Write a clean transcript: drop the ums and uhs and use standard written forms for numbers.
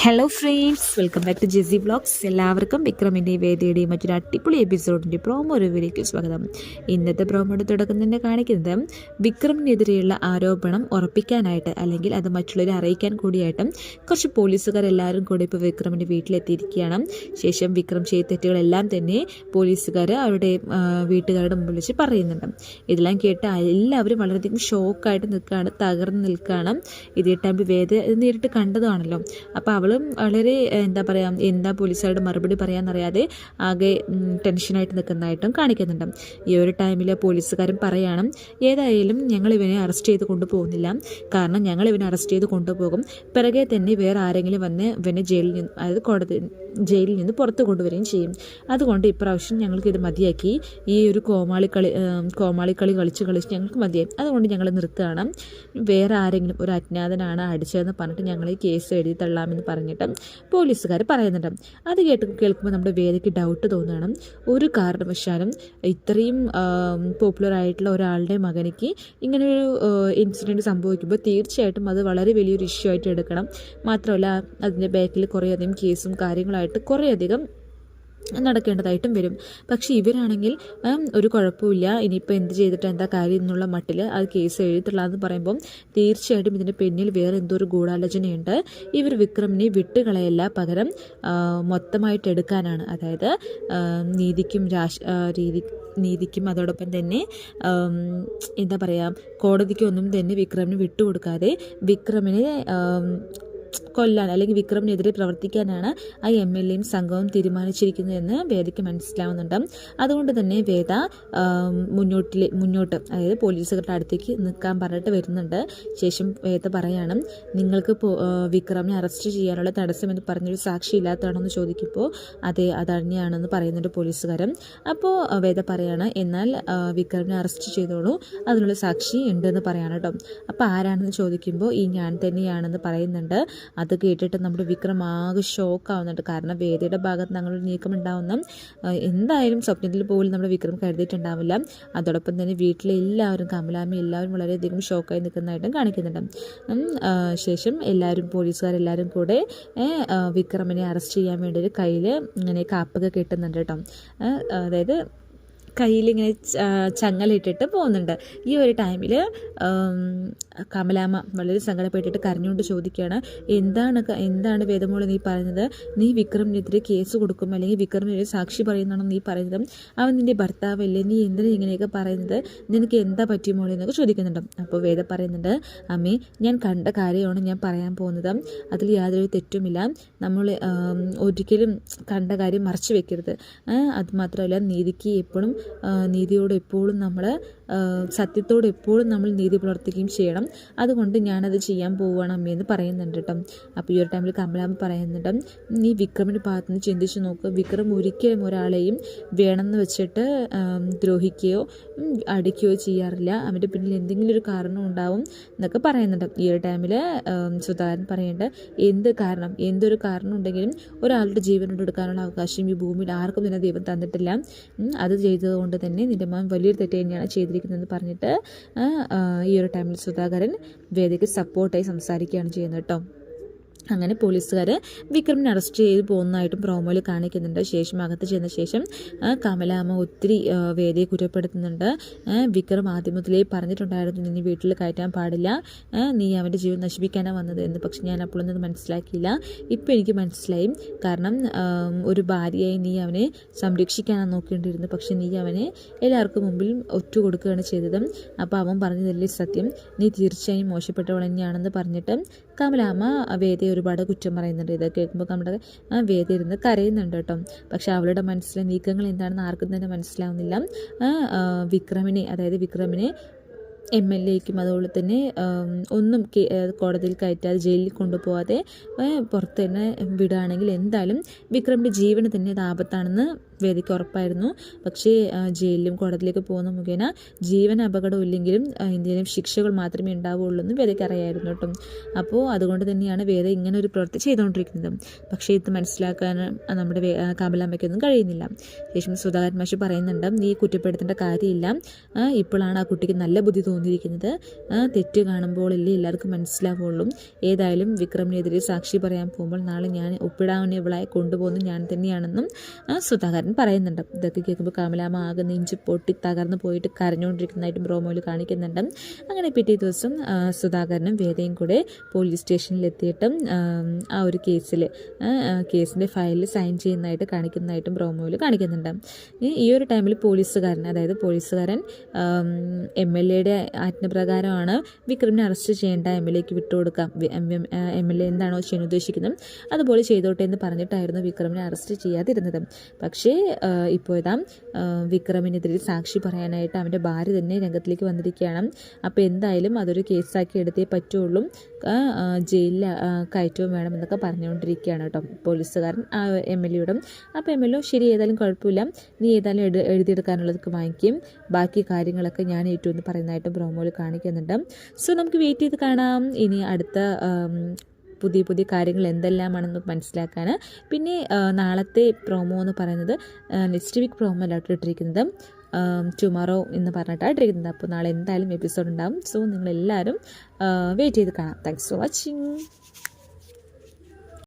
Hello friends, welcome back to Jessy vlogs. എല്ലാവർക്കും വിക്രമിൻ്റെയും വേദിയുടെയും മറ്റൊരു അടിപൊളി എപ്പിസോഡിൻ്റെ പ്രോമോ റിവ്യൂവിലേക്ക് സ്വാഗതം. ഇന്നത്തെ പ്രോമോയുടെ തുടക്കം തന്നെ കാണിക്കുന്നത് വിക്രമിനെതിരെയുള്ള ആരോപണം ഉറപ്പിക്കാനായിട്ട്, അല്ലെങ്കിൽ അത് മറ്റുള്ളവരെ അറിയിക്കാൻ കൂടിയായിട്ട് കുറച്ച് പോലീസുകാരെല്ലാവരും കൂടി ഇപ്പോൾ വിക്രമിൻ്റെ വീട്ടിലെത്തിയിരിക്കുകയാണ്. ശേഷം വിക്രം ചെയ്ത തെറ്റുകളെല്ലാം തന്നെ പോലീസുകാർ അവരുടെ വീട്ടുകാരുടെ മുമ്പിൽ വെച്ച് പറയുന്നുണ്ട്. ഇതെല്ലാം കേട്ട് എല്ലാവരും വളരെയധികം ഷോക്കായിട്ട് നിൽക്കുകയാണ്, തകർന്ന് നിൽക്കുകയാണ്. ഇതേ ടൈം വേദ നേരിട്ട് കണ്ടതാണല്ലോ. അപ്പോൾ അവളും വളരെ എന്താ പോലീസുകാരുടെ മറുപടി പറയാമെന്നറിയാതെ ആകെ ടെൻഷനായിട്ട് നിൽക്കുന്നതായിട്ടും കാണിക്കുന്നുണ്ട്. ഈ ഒരു ടൈമിൽ പോലീസുകാരൻ പറയണം, ഏതായാലും ഞങ്ങൾ ഇവനെ അറസ്റ്റ് ചെയ്ത് കൊണ്ടുപോകുന്നില്ല, കാരണം ഞങ്ങൾ ഇവനെ അറസ്റ്റ് ചെയ്ത് കൊണ്ടുപോകും, പിറകെ തന്നെ വേറെ ആരെങ്കിലും വന്ന് ഇവനെ ജയിലിൽ നിന്ന്, അതായത് ജയിലിൽ നിന്ന് പുറത്ത് കൊണ്ടുവരികയും ചെയ്യും. അതുകൊണ്ട് ഇപ്രാവശ്യം ഞങ്ങൾക്ക് ഇത് മതിയാക്കി, ഈ ഒരു കോമാളിക്കളി കളിച്ച് ഞങ്ങൾക്ക് മതിയായി, അതുകൊണ്ട് ഞങ്ങൾ നിർത്തുകയാണ്. വേറെ ആരെങ്കിലും ഒരു അജ്ഞാതനാണ് അടിച്ചതെന്ന് പറഞ്ഞിട്ട് ഞങ്ങൾ ഈ കേസ് എഴുതി തള്ളാമെന്ന് പറഞ്ഞിട്ട് പോലീസുകാർ പറയുന്നുണ്ട്. അത് കേൾക്കുമ്പോൾ നമ്മുടെ വേദയ്ക്ക് ഡൗട്ട് തോന്നുകയാണ്. ഒരു കാരണവശാലും ഇത്രയും പോപ്പുലർ ആയിട്ടുള്ള ഒരാളുടെ മകനിക്ക് ഇങ്ങനൊരു ഇൻസിഡൻറ്റ് സംഭവിക്കുമ്പോൾ തീർച്ചയായിട്ടും അത് വളരെ വലിയൊരു ഇഷ്യൂ ആയിട്ട് എടുക്കണം. മാത്രമല്ല അതിൻ്റെ ബാക്കിൽ കുറേയധികം കേസും കാര്യങ്ങളായിട്ട് കുറേയധികം നടക്കേണ്ടതായിട്ടും വരും. പക്ഷേ ഇവരാണെങ്കിൽ ഒരു കുഴപ്പമില്ല, ഇനിയിപ്പോൾ എന്ത് ചെയ്തിട്ട് എന്താ കാര്യം എന്നുള്ള മട്ടിൽ അത് കേസ് എഴുതിയിട്ടുള്ളതെന്ന് പറയുമ്പം തീർച്ചയായിട്ടും ഇതിൻ്റെ പിന്നിൽ വേറെ എന്തോ ഒരു ഗൂഢാലോചനയുണ്ട്. ഇവർ വിക്രമിനെ വിട്ടുകളയല്ല, പകരം മൊത്തമായിട്ട് എടുക്കാനാണ്. അതായത് നീതിക്കും അതോടൊപ്പം തന്നെ കോടതിക്കൊന്നും തന്നെ വിക്രമിന് വിട്ടുകൊടുക്കാതെ വിക്രമിനെ കൊല്ലാൻ, അല്ലെങ്കിൽ വിക്രമിനെതിരെ പ്രവർത്തിക്കാനാണ് ആ MLAയും സംഘവും തീരുമാനിച്ചിരിക്കുന്നതെന്ന് വേദയ്ക്ക് മനസ്സിലാവുന്നുണ്ട്. അതുകൊണ്ട് തന്നെ വേദ മുന്നോട്ട് അതായത് പോലീസുകാരുടെ അടുത്തേക്ക് നിൽക്കാൻ പറഞ്ഞിട്ട് വരുന്നുണ്ട്. ശേഷം വേദ പറയാണ്, നിങ്ങൾക്ക് വിക്രമിനെ അറസ്റ്റ് ചെയ്യാനുള്ള തടസ്സമെന്ന് പറഞ്ഞൊരു സാക്ഷി ഇല്ലാത്തതാണെന്ന് ചോദിക്കുമ്പോൾ അതെ, അതന്നെയാണെന്ന് പറയുന്നുണ്ട് പോലീസുകാരൻ. അപ്പോൾ വേദ പറയാണ്, എന്നാൽ വിക്രമിനെ അറസ്റ്റ് ചെയ്തോളൂ, അതിനുള്ള സാക്ഷി ഉണ്ടെന്ന് പറയാണ് കേട്ടോ. അപ്പോൾ ആരാണെന്ന് ചോദിക്കുമ്പോൾ ഈ ഞാൻ തന്നെയാണെന്ന് പറയുന്നുണ്ട്. അത് കേട്ടിട്ട് നമ്മുടെ വിക്രം ആകെ ഷോക്കാവുന്നുണ്ട്. കാരണം വേദയുടെ ഭാഗത്ത് ഞങ്ങളൊരു നീക്കമുണ്ടാവുന്ന എന്തായാലും സ്വപ്നത്തിൽ പോലും നമ്മുടെ വിക്രം കരുതിയിട്ടുണ്ടാവില്ല. അതോടൊപ്പം തന്നെ വീട്ടിലെ എല്ലാവരും, കമലാമ്മ എല്ലാവരും വളരെയധികം ഷോക്കായി നിൽക്കുന്നതായിട്ടും കാണിക്കുന്നുണ്ട്. ശേഷം പോലീസുകാരെല്ലാവരും കൂടെ വിക്രമിനെ അറസ്റ്റ് ചെയ്യാൻ വേണ്ടി ഒരു കയ്യിൽ ഇങ്ങനെ കാപ്പൊക്കെ കെട്ടുന്നുണ്ട് കേട്ടോ. അതായത് കയ്യിലിങ്ങനെ ചങ്ങലിട്ടിട്ട് പോകുന്നുണ്ട്. ഈ ഒരു ടൈമിൽ കമലാമ്മ വളരെ സങ്കടപ്പെട്ടിട്ട് കരഞ്ഞുകൊണ്ട് ചോദിക്കുകയാണ്, എന്താണ് വേദമോള് നീ പറയുന്നത്? നീ വിക്രമിനെതിരെ കേസ് കൊടുക്കും, അല്ലെങ്കിൽ വിക്രമിനെതിരെ സാക്ഷി പറയുന്നതാണോ നീ പറയുന്നത്? അവൻ നിൻ്റെ ഭർത്താവല്ലേ, നീ എന്തിനാ ഇങ്ങനെയൊക്കെ പറയുന്നത്? നിനക്ക് എന്താ പറ്റിയ മോളെ എന്നൊക്കെ ചോദിക്കുന്നുണ്ട്. അപ്പോൾ വേദ പറയുന്നുണ്ട്, അമ്മേ, ഞാൻ കണ്ട കാര്യമാണ് ഞാൻ പറയാൻ പോകുന്നത്, അതിൽ യാതൊരു തെറ്റുമില്ല. നമ്മൾ ഒരിക്കലും കണ്ട കാര്യം മറച്ചു വെക്കരുത്. അതുമാത്രമല്ല, നീതിയോട് എപ്പോഴും നമ്മൾ സത്യത്തോട് എപ്പോഴും നമ്മൾ നീതി പുലർത്തുകയും ചെയ്യണം. അതുകൊണ്ട് ഞാനത് ചെയ്യാൻ പോവുകയാണ് അമ്മയെന്ന് പറയുന്നുണ്ട് കേട്ടോ. അപ്പോൾ ഈ ഒരു ടൈമിൽ കമലാമ്മ പറയുന്നുണ്ട്, നീ വിക്രമിൻ്റെ ഭാഗത്തുനിന്ന് ചിന്തിച്ച് നോക്കുക, വിക്രം ഒരിക്കലും ഒരാളെയും വേണമെന്ന് വെച്ചിട്ട് ദ്രോഹിക്കുകയോ അടിക്കുകയോ ചെയ്യാറില്ല, അവൻ്റെ പിന്നിൽ എന്തെങ്കിലും ഒരു കാരണം ഉണ്ടാവും എന്നൊക്കെ പറയുന്നുണ്ട്. ഈ ഒരു ടൈമിൽ സുധാകരൻ പറയുന്നുണ്ട്, എന്തൊരു കാരണം ഉണ്ടെങ്കിലും ഒരാളുടെ ജീവൻ എടുക്കാനുള്ള അവകാശം ഈ ഭൂമിയിൽ ആർക്കും തന്നെ ദൈവം തന്നിട്ടില്ല. അത് ചെയ്തതുകൊണ്ട് തന്നെ നിൻ്റെ മകൻ വലിയൊരു തെറ്റ് തന്നെയാണ് ചെയ്തിരിക്കുന്നതെന്ന് പറഞ്ഞിട്ട് ഈ ഒരു ടൈമിൽ സുധാകരൻ വേദിക്ക് സപ്പോർട്ടായി സംസാരിക്കുകയാണ് ചെയ്യുന്നത് കേട്ടോ. അങ്ങനെ പോലീസുകാർ വിക്രമിനെ അറസ്റ്റ് ചെയ്ത് പോകുന്നതായിട്ടും പ്രോമോയിൽ കാണിക്കുന്നുണ്ട്. ശേഷം അകത്ത് ചെന്ന ശേഷം കമലാമ്മ ഒത്തിരി വേദിയെ കുറ്റപ്പെടുത്തുന്നുണ്ട്. വിക്രം ആദ്യമത്തിലേ പറഞ്ഞിട്ടുണ്ടായിരുന്നു, നീ വീട്ടിൽ കയറ്റാൻ പാടില്ല, നീ അവൻ്റെ ജീവൻ നശിപ്പിക്കാനാണ് വന്നത് എന്ന്. പക്ഷെ ഞാൻ അപ്പോഴൊന്നും അത് മനസ്സിലാക്കിയില്ല. ഇപ്പോൾ എനിക്ക് മനസ്സിലായി. കാരണം ഒരു ഭാര്യയായി നീ അവനെ സംരക്ഷിക്കാനാണ് നോക്കേണ്ടിയിരുന്നത്, പക്ഷെ നീ അവനെ എല്ലാവർക്കും മുമ്പിൽ ഒറ്റുകൊടുക്കുകയാണ് ചെയ്തത്. അപ്പോൾ അവൻ പറഞ്ഞതല്ലേ സത്യം, നീ തീർച്ചയായും മോശപ്പെട്ടവൾ തന്നെയാണെന്ന് പറഞ്ഞിട്ട് കമലാമ്മ വേദയെ ഒരുപാട് കുറ്റം പറയുന്നുണ്ട്. ഇത് കേൾക്കുമ്പോൾ നമ്മുടെ വേദ ഇരുന്ന് കരയുന്നുണ്ട് കേട്ടോ. പക്ഷെ അവളുടെ മനസ്സിലെ നീക്കങ്ങൾ എന്താണെന്ന് ആർക്കും തന്നെ മനസ്സിലാവുന്നില്ല. വിക്രമിനെ MLAയ്ക്കും അതുപോലെ തന്നെ ഒന്നും കോടതിയിൽ കയറ്റാതെ ജയിലിൽ കൊണ്ടുപോകാതെ പുറത്ത് തന്നെ വിടുകയാണെങ്കിൽ എന്തായാലും വിക്രമിൻ്റെ ജീവന് തന്നെ ഇത് ആപത്താണെന്ന് വേദിക്ക് ഉറപ്പായിരുന്നു. പക്ഷേ ജയിലിലും കോടതിയിലേക്ക് പോകുന്ന മുഖേന ജീവൻ അപകടം ഇല്ലെങ്കിലും ഇന്ത്യയിലും ശിക്ഷകൾ മാത്രമേ ഉണ്ടാവുകയുള്ളൂ എന്ന് വേദയ്ക്ക് അറിയായിരുന്നു കേട്ടോ. അപ്പോൾ അതുകൊണ്ട് തന്നെയാണ് വേദ ഇങ്ങനെ ഒരു പ്രവൃത്തി ചെയ്തുകൊണ്ടിരിക്കുന്നത്. പക്ഷേ ഇത് മനസ്സിലാക്കാൻ നമ്മുടെ കമലാമ്മയ്ക്കൊന്നും കഴിയുന്നില്ല. ശേഷം സുധാകരൻ മാഷ് പറയുന്നുണ്ട്, നീ കുറ്റപ്പെടുത്തേണ്ട കാര്യമില്ല, ഇപ്പോഴാണ് ആ കുട്ടിക്ക് നല്ല ബുദ്ധി തോന്നിയിരിക്കുന്നത്, തെറ്റ് കാണുമ്പോഴല്ലേ എല്ലാവർക്കും മനസ്സിലാവുള്ളൂ. ഏതായാലും വിക്രമിനെതിരെ സാക്ഷി പറയാൻ പോകുമ്പോൾ നാളെ ഞാൻ ഒപ്പിടാൻ ഇവളെ കൊണ്ടുപോകുന്നത് ഞാൻ തന്നെയാണെന്നും സുധാകരൻ പറയുന്നുണ്ട്. ഇതൊക്കെ കേൾക്കുമ്പോൾ കമലാമ്മ ആകെ നെഞ്ച് പൊട്ടി തകർന്ന് പോയിട്ട് കരഞ്ഞുകൊണ്ടിരിക്കുന്നതായിട്ടും പ്രോമോയിൽ കാണിക്കുന്നുണ്ട്. അങ്ങനെ പിറ്റേ ദിവസം സുധാകരനും വേദയും കൂടെ പോലീസ് സ്റ്റേഷനിലെത്തിയിട്ടും ആ ഒരു കേസിൻ്റെ ഫയലിൽ സൈൻ ചെയ്യുന്നതായിട്ട് കാണിക്കുന്നതായിട്ടും പ്രോമോയിൽ കാണിക്കുന്നുണ്ട്. ഈ ഒരു ടൈമിൽ പോലീസുകാരൻ MLA ആജ്ഞപ്രകാരമാണ് വിക്രമിനെ അറസ്റ്റ് ചെയ്യേണ്ട, MLAക്ക് വിട്ടുകൊടുക്കാം, MLA എന്താണോ ചെയ്യാൻ ഉദ്ദേശിക്കുന്നത് അതുപോലെ ചെയ്തോട്ടെ എന്ന് പറഞ്ഞിട്ടായിരുന്നു വിക്രമിനെ അറസ്റ്റ് ചെയ്യാതിരുന്നത്. പക്ഷേ ഇപ്പോൾ ഇതാ വിക്രമിനെതിരെ സാക്ഷി പറയാനായിട്ട് അവൻ്റെ ഭാര്യ തന്നെ രംഗത്തിലേക്ക് വന്നിരിക്കുകയാണ്. അപ്പോൾ എന്തായാലും അതൊരു കേസാക്കി എടുത്തേ പറ്റുള്ളൂ, ജയിലിൽ കയറ്റവും വേണമെന്നൊക്കെ പറഞ്ഞുകൊണ്ടിരിക്കുകയാണ് കേട്ടോ പോലീസുകാരൻ MLAയോട്. അപ്പോൾ MLA ശരി, ഏതായാലും കുഴപ്പമില്ല, നീ ഏതായാലും എഴുതിയെടുക്കാനുള്ളതൊക്കെ വാങ്ങിക്കും, ബാക്കി കാര്യങ്ങളൊക്കെ ഞാൻ ഏറ്റവും എന്ന് പറയുന്നതായിട്ട് പ്രോമോയിൽ കാണിക്കുന്നുണ്ട്. സോ നമുക്ക് വെയിറ്റ് ചെയ്ത് കാണാം ഇനി അടുത്ത പുതിയ കാര്യങ്ങൾ എന്തെല്ലാമാണെന്ന് മനസ്സിലാക്കാൻ. പിന്നെ നാളത്തെ പ്രോമോ എന്ന് പറയുന്നത് നെക്സ്റ്റ് വീക്ക് പ്രോമോ അല്ലാട്ട് ഇട്ടിരിക്കുന്നത്, ടുമോറോ എന്ന് പറഞ്ഞിട്ടാണ് ഇട്ടിരിക്കുന്നത്. അപ്പോൾ നാളെ എന്തായാലും എപ്പിസോഡ് ഉണ്ടാകും. സോ നിങ്ങളെല്ലാവരും വെയിറ്റ് ചെയ്ത് കാണാം. Thanks for watching.